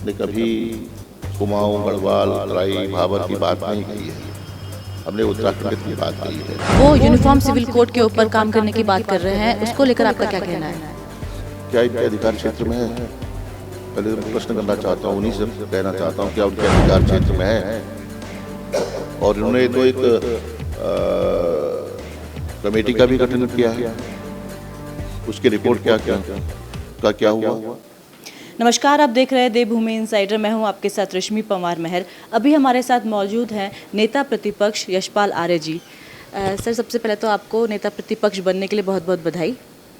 ने कभी कुमाऊं, गढ़वाल, तराई, भाबर की बात नहीं की है। हमने उत्तराखंड की बात कही है। वो यूनिफॉर्म सिविल कोड के ऊपर काम करने की बात कर रहे हैं, उसको लेकर आपका क्या कहना है? क्या इनके अधिकार क्षेत्र में है? पहले तो प्रश्न करना चाहता हूँ, उन्हीं से कहना चाहता हूँ क्या उनके अधिकार क्षेत्र में है? और इन्होंने तो एक कमेटी का भी गठन किया है, उसकी रिपोर्ट क्या हुआ? नमस्कार, आप देख रहे हैं देवभूमि इनसाइडर। मैं हूं आपके साथ रश्मि पंवार महर। अभी हमारे साथ मौजूद हैं नेता प्रतिपक्ष यशपाल आर्य जी। सर, सबसे पहले तो आपको नेता प्रतिपक्ष बनने के लिए बहुत बहुत बधाई।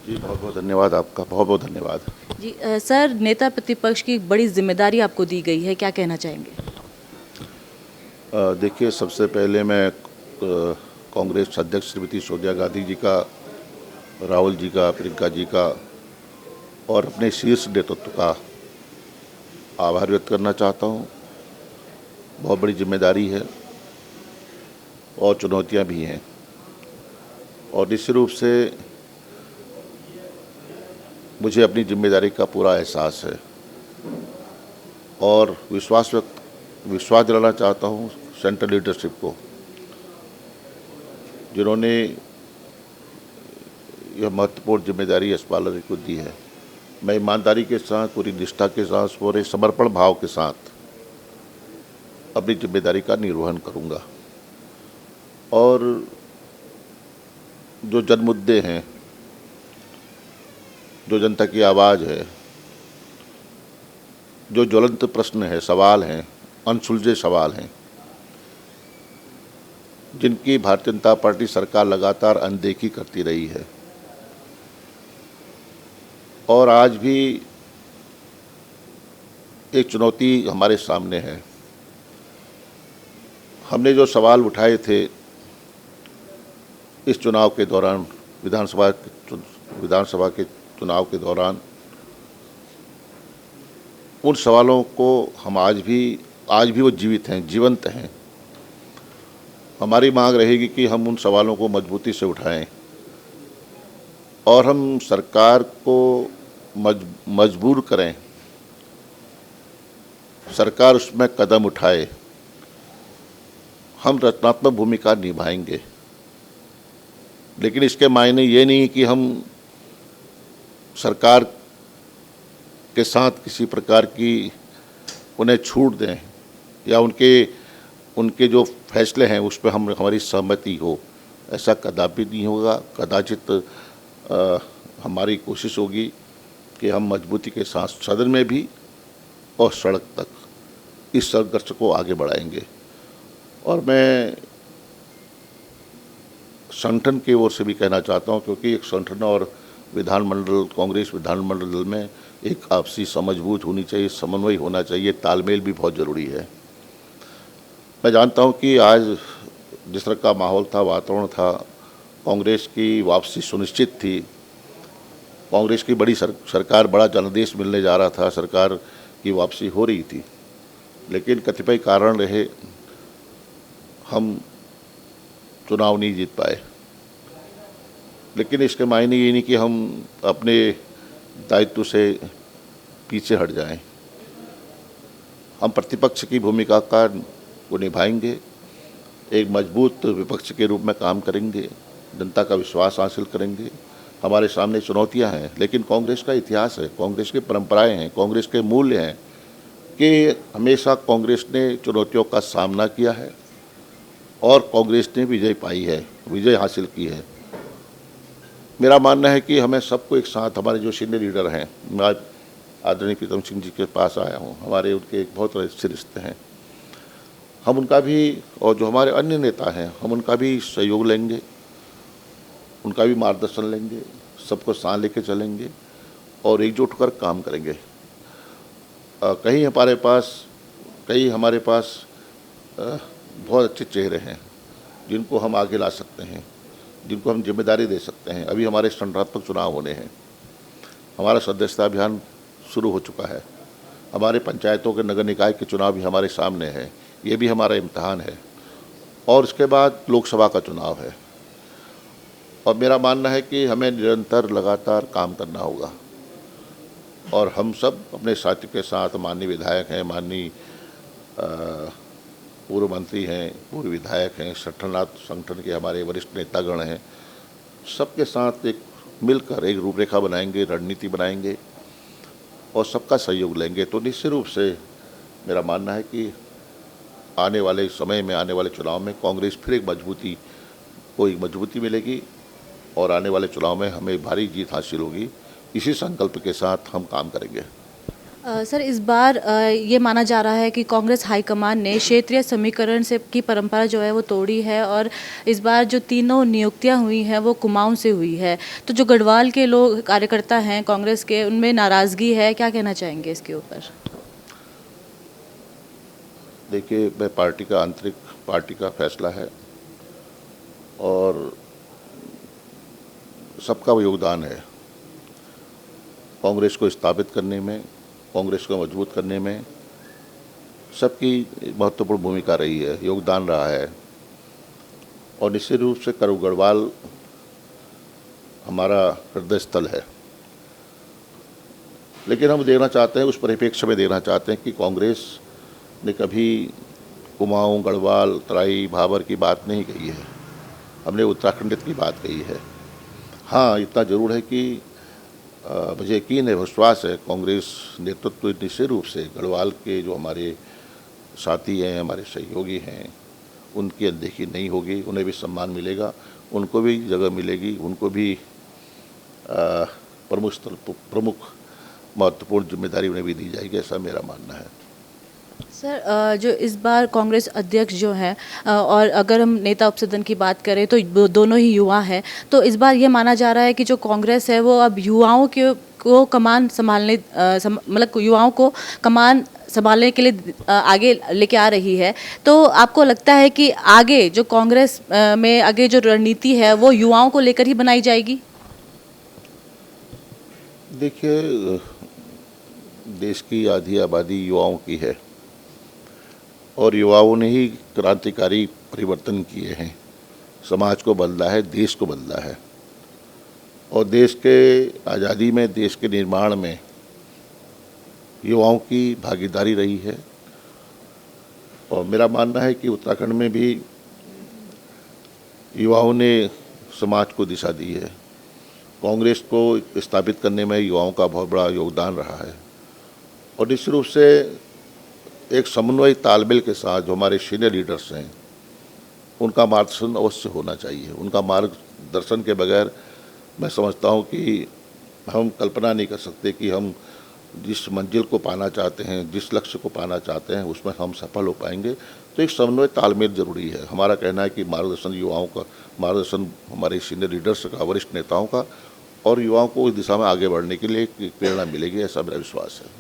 जी, बहुत बहुत धन्यवाद आपका, बहुत बहुत धन्यवाद। जी सर, नेता प्रतिपक्ष की बड़ी जिम्मेदारी आपको दी गई है, क्या कहना चाहेंगे? देखिए, सबसे पहले मैं कांग्रेस अध्यक्ष श्रीमती सोनिया गांधी जी का, राहुल जी का, प्रियंका जी का और अपने शीर्ष नेतृत्व का आभार व्यक्त करना चाहता हूँ। बहुत बड़ी जिम्मेदारी है और चुनौतियाँ भी हैं, और निश्चित रूप से मुझे अपनी जिम्मेदारी का पूरा एहसास है और विश्वास दिलाना चाहता हूँ सेंट्रल लीडरशिप को, जिन्होंने यह महत्वपूर्ण जिम्मेदारी यशपाल जी को दी है। मैं ईमानदारी के साथ, पूरी निष्ठा के साथ, पूरे समर्पण भाव के साथ अपनी जिम्मेदारी का निर्वहन करूंगा और जो जन मुद्दे हैं, जो जनता की आवाज़ है, जो ज्वलंत प्रश्न है, सवाल हैं, अनसुलझे सवाल हैं, जिनकी भारतीय जनता पार्टी सरकार लगातार अनदेखी करती रही है और आज भी एक चुनौती हमारे सामने है। हमने जो सवाल उठाए थे इस चुनाव के दौरान, विधानसभा के चुनाव के दौरान, उन सवालों को हम आज भी वो जीवित हैं, जीवंत हैं। हमारी मांग रहेगी कि हम उन सवालों को मजबूती से उठाएं और हम सरकार को मजबूर करें, सरकार उसमें कदम उठाए। हम रचनात्मक भूमिका निभाएंगे, लेकिन इसके मायने ये नहीं कि हम सरकार के साथ किसी प्रकार की उन्हें छूट दें या उनके जो फैसले हैं उस पर हमारी सहमति हो। ऐसा कदापि नहीं होगा। कदाचित हमारी कोशिश होगी कि हम मजबूती के साथ सदन में भी और सड़क तक इस संघर्ष को आगे बढ़ाएंगे। और मैं संगठन की ओर से भी कहना चाहता हूं, क्योंकि एक संगठन और कांग्रेस विधानमंडल दल में एक आपसी समझबूझ होनी चाहिए, समन्वय होना चाहिए, तालमेल भी बहुत ज़रूरी है। मैं जानता हूं कि आज जिस तरह का माहौल था, वातावरण था, कांग्रेस की वापसी सुनिश्चित थी, कांग्रेस की बड़ी सरकार, बड़ा जनादेश मिलने जा रहा था, सरकार की वापसी हो रही थी, लेकिन कतिपय कारण रहे, हम चुनाव नहीं जीत पाए। लेकिन इसके मायने ये नहीं कि हम अपने दायित्व से पीछे हट जाएं। हम प्रतिपक्ष की भूमिका को निभाएंगे, एक मजबूत विपक्ष के रूप में काम करेंगे, जनता का विश्वास हासिल करेंगे। हमारे सामने चुनौतियां हैं, लेकिन कांग्रेस का इतिहास है, कांग्रेस की परंपराएं हैं, कांग्रेस के मूल्य हैं कि हमेशा कांग्रेस ने चुनौतियों का सामना किया है और कांग्रेस ने विजय पाई है, विजय हासिल की है। मेरा मानना है कि हमें सबको एक साथ, हमारे जो सीनियर लीडर हैं, मैं आज आदरणीय प्रीतम सिंह जी के पास आया हूँ, हमारे उनके एक बहुत अच्छे रिश्ते हैं, हम उनका भी, और जो हमारे अन्य नेता हैं, हम उनका भी सहयोग लेंगे, उनका भी मार्गदर्शन लेंगे, सबको साथ लेके चलेंगे और एकजुट होकर काम करेंगे। कहीं हमारे पास बहुत अच्छे चेहरे हैं जिनको हम आगे ला सकते हैं, जिनको हम जिम्मेदारी दे सकते हैं। अभी हमारे संगठनात्मक चुनाव होने हैं, हमारा सदस्यता अभियान शुरू हो चुका है, हमारे पंचायतों के नगर निकाय के चुनाव भी हमारे सामने है, ये भी हमारा इम्तहान है, और उसके बाद लोकसभा का चुनाव है। और मेरा मानना है कि हमें निरंतर लगातार काम करना होगा। और हम सब अपने साथियों के साथ, माननीय विधायक हैं, माननीय पूर्व मंत्री हैं, पूर्व विधायक हैं, संगठन के हमारे वरिष्ठ नेतागण हैं, सबके साथ एक मिलकर एक रूपरेखा बनाएंगे, रणनीति बनाएंगे और सबका सहयोग लेंगे। तो निश्चित रूप से मेरा मानना है कि आने वाले समय में, आने वाले चुनाव में कांग्रेस फिर एक मजबूती मिलेगी और आने वाले चुनाव में हमें भारी जीत हासिल होगी। इसी संकल्प के साथ हम काम करेंगे। सर, इस बार ये माना जा रहा है कि कांग्रेस हाईकमान ने क्षेत्रीय समीकरण से की परंपरा जो है वो तोड़ी है और इस बार जो तीनों नियुक्तियां हुई हैं वो कुमाऊं से हुई है। तो जो गढ़वाल के लोग कार्यकर्ता हैं कांग्रेस के, उनमें नाराज़गी है, क्या कहना चाहेंगे इसके ऊपर? देखिए, मैं पार्टी का फैसला है और सबका वो योगदान है कांग्रेस को स्थापित करने में, कांग्रेस को मजबूत करने में सबकी महत्वपूर्ण भूमिका रही है, योगदान रहा है। और निश्चित रूप से गढ़वाल हमारा हृदय स्थल है, लेकिन हम देखना चाहते हैं, उस परिप्रेक्ष्य में देखना चाहते हैं कि कांग्रेस ने कभी कुमाऊं, गढ़वाल, तराई, भाबर की बात नहीं कही है। हमने उत्तराखंडित की बात कही है। हाँ, इतना जरूर है कि मुझे यकीन है, विश्वास है, कांग्रेस नेतृत्व निश्चित रूप से गढ़वाल के जो हमारे साथी हैं, हमारे सहयोगी हैं, उनकी अनदेखी नहीं होगी। उन्हें भी सम्मान मिलेगा, उनको भी जगह मिलेगी, उनको भी प्रमुख महत्वपूर्ण जिम्मेदारी उन्हें भी दी जाएगी, ऐसा मेरा मानना है। सर, जो इस बार कांग्रेस अध्यक्ष जो हैं और अगर हम नेता उपसदन की बात करें तो दोनों ही युवा हैं, तो इस बार ये माना जा रहा है कि जो कांग्रेस है वो अब युवाओं को कमान संभालने मतलब युवाओं को कमान संभालने के लिए आगे लेके आ रही है। तो आपको लगता है कि आगे जो कांग्रेस में आगे जो रणनीति है वो युवाओं को लेकर ही बनाई जाएगी? देखिए, देश की आधी आबादी युवाओं की है और युवाओं ने ही क्रांतिकारी परिवर्तन किए हैं, समाज को बदला है, देश को बदला है। और देश के आज़ादी में, देश के निर्माण में युवाओं की भागीदारी रही है। और मेरा मानना है कि उत्तराखंड में भी युवाओं ने समाज को दिशा दी है। कांग्रेस को स्थापित करने में युवाओं का बहुत बड़ा योगदान रहा है और निश्चित रूप से एक समन्वय तालमेल के साथ जो हमारे सीनियर लीडर्स हैं, उनका मार्गदर्शन अवश्य होना चाहिए। उनका मार्गदर्शन के बगैर मैं समझता हूँ कि हम कल्पना नहीं कर सकते कि हम जिस मंजिल को पाना चाहते हैं, जिस लक्ष्य को पाना चाहते हैं, उसमें हम सफल हो पाएंगे। तो एक समन्वय तालमेल जरूरी है। हमारा कहना है कि मार्गदर्शन युवाओं का, मार्गदर्शन हमारे सीनियर लीडर्स का, वरिष्ठ नेताओं का, और युवाओं को इस दिशा में आगे बढ़ने के लिए एक प्रेरणा मिलेगी, ऐसा मेरा विश्वास है।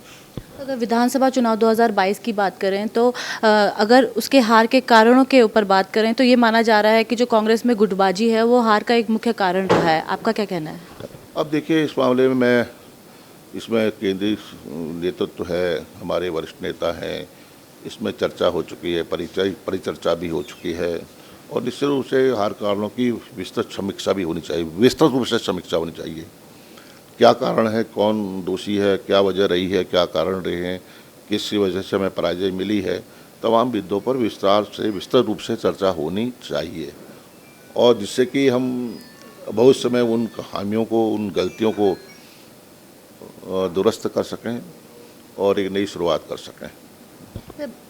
अगर विधानसभा चुनाव 2022 की बात करें तो अगर उसके हार के कारणों के ऊपर बात करें तो ये माना जा रहा है कि जो कांग्रेस में गुटबाजी है वो हार का एक मुख्य कारण रहा है। आपका क्या कहना है? अब देखिए, इस मामले में इसमें केंद्रीय नेतृत्व है, हमारे वरिष्ठ नेता हैं, इसमें चर्चा हो चुकी है, परिचर्चा भी हो चुकी है और निश्चित रूप से हार कारणों की विस्तृत समीक्षा भी होनी चाहिए, विस्तृत रूप से समीक्षा होनी चाहिए। क्या कारण है, कौन दोषी है, क्या वजह रही है, क्या कारण रहे हैं, किस वजह से हमें पराजय मिली है, तमाम बिंदुओं पर विस्तृत रूप से चर्चा होनी चाहिए और जिससे कि हम बहुत समय उन खामियों को, उन गलतियों को दुरुस्त कर सकें और एक नई शुरुआत कर सकें।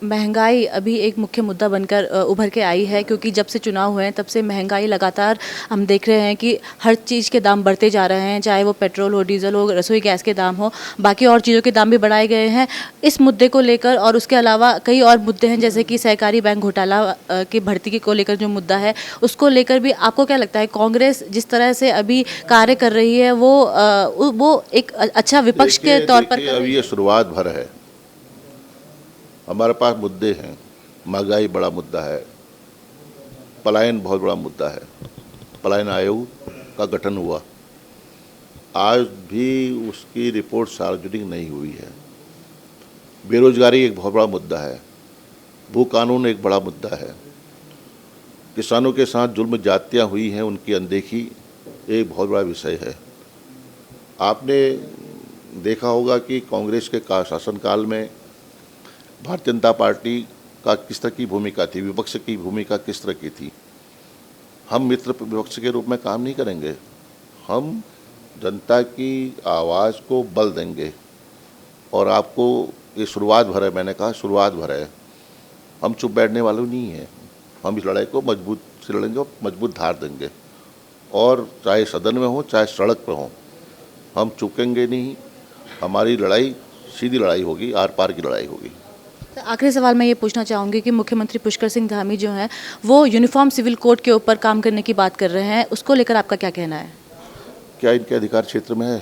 महंगाई अभी एक मुख्य मुद्दा बनकर उभर के आई है, क्योंकि जब से चुनाव हुए हैं तब से महंगाई लगातार हम देख रहे हैं कि हर चीज़ के दाम बढ़ते जा रहे हैं, चाहे वो पेट्रोल हो, डीजल हो, रसोई गैस के दाम हो, बाकी और चीज़ों के दाम भी बढ़ाए गए हैं। इस मुद्दे को लेकर और उसके अलावा कई और मुद्दे हैं, जैसे कि सहकारी बैंक घोटाला की भर्ती को लेकर जो मुद्दा है, उसको लेकर भी आपको क्या लगता है कांग्रेस जिस तरह से अभी कार्य कर रही है वो एक अच्छा विपक्ष के तौर पर अभी ये शुरुआत भर है। हमारे पास मुद्दे हैं, महंगाई बड़ा मुद्दा है, पलायन बहुत बड़ा मुद्दा है, पलायन आयोग का गठन हुआ, आज भी उसकी रिपोर्ट सार्वजनिक नहीं हुई है। बेरोजगारी एक बहुत बड़ा मुद्दा है, भू कानून एक बड़ा मुद्दा है, किसानों के साथ जुल्म जातियाँ हुई हैं, उनकी अनदेखी एक बहुत बड़ा विषय है। आपने देखा होगा कि कांग्रेस के शासनकाल में भारतीय जनता पार्टी का किस तरह की भूमिका थी, विपक्ष की भूमिका किस तरह की थी। हम मित्र विपक्ष के रूप में काम नहीं करेंगे, हम जनता की आवाज़ को बल देंगे। और आपको ये शुरुआत भर है, मैंने कहा शुरुआत भर है, हम चुप बैठने वाले नहीं हैं। हम इस लड़ाई को मजबूत से लड़ेंगे और मजबूत धार देंगे, और चाहे सदन में हो चाहे सड़क पर हो, हम चुकेंगे नहीं। हमारी लड़ाई सीधी लड़ाई होगी, आर पार की लड़ाई होगी। तो आखिरी सवाल मैं ये पूछना चाहूँगी कि मुख्यमंत्री पुष्कर सिंह धामी जो हैं वो यूनिफॉर्म सिविल कोड के ऊपर काम करने की बात कर रहे हैं, उसको लेकर आपका क्या कहना है? क्या इनके अधिकार क्षेत्र में है?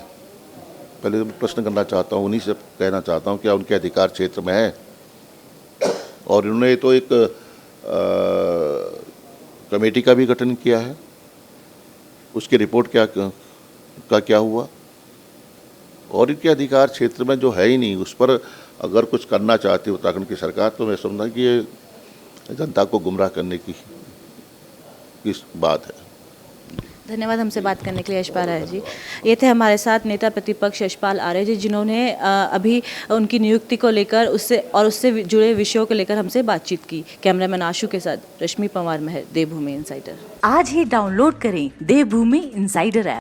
पहले तो मैं प्रश्न करना चाहता हूँ, उन्हीं से कहना चाहता हूँ क्या उनके अधिकार क्षेत्र में है? और इन्होंने तो एक कमेटी का भी गठन किया है, उसकी रिपोर्ट क्या हुआ? और इनके अधिकार क्षेत्र में जो है ही नहीं, उस पर अगर कुछ करना चाहती है उत्तराखंड की सरकार, तो मैं समझा कि ये जनता को गुमराह करने की बात है। धन्यवाद हमसे बात करने के लिए यशपाल आर्य जी। ये थे हमारे साथ नेता प्रतिपक्ष यशपाल आर्य जी, जिन्होंने अभी उनकी नियुक्ति को लेकर उससे जुड़े विषयों को लेकर हमसे बातचीत की। कैमरामैन आशु के साथ रश्मि पंवार महर, देवभूमि इनसाइडर। आज ही डाउनलोड करें देवभूमि इनसाइडर ऐप।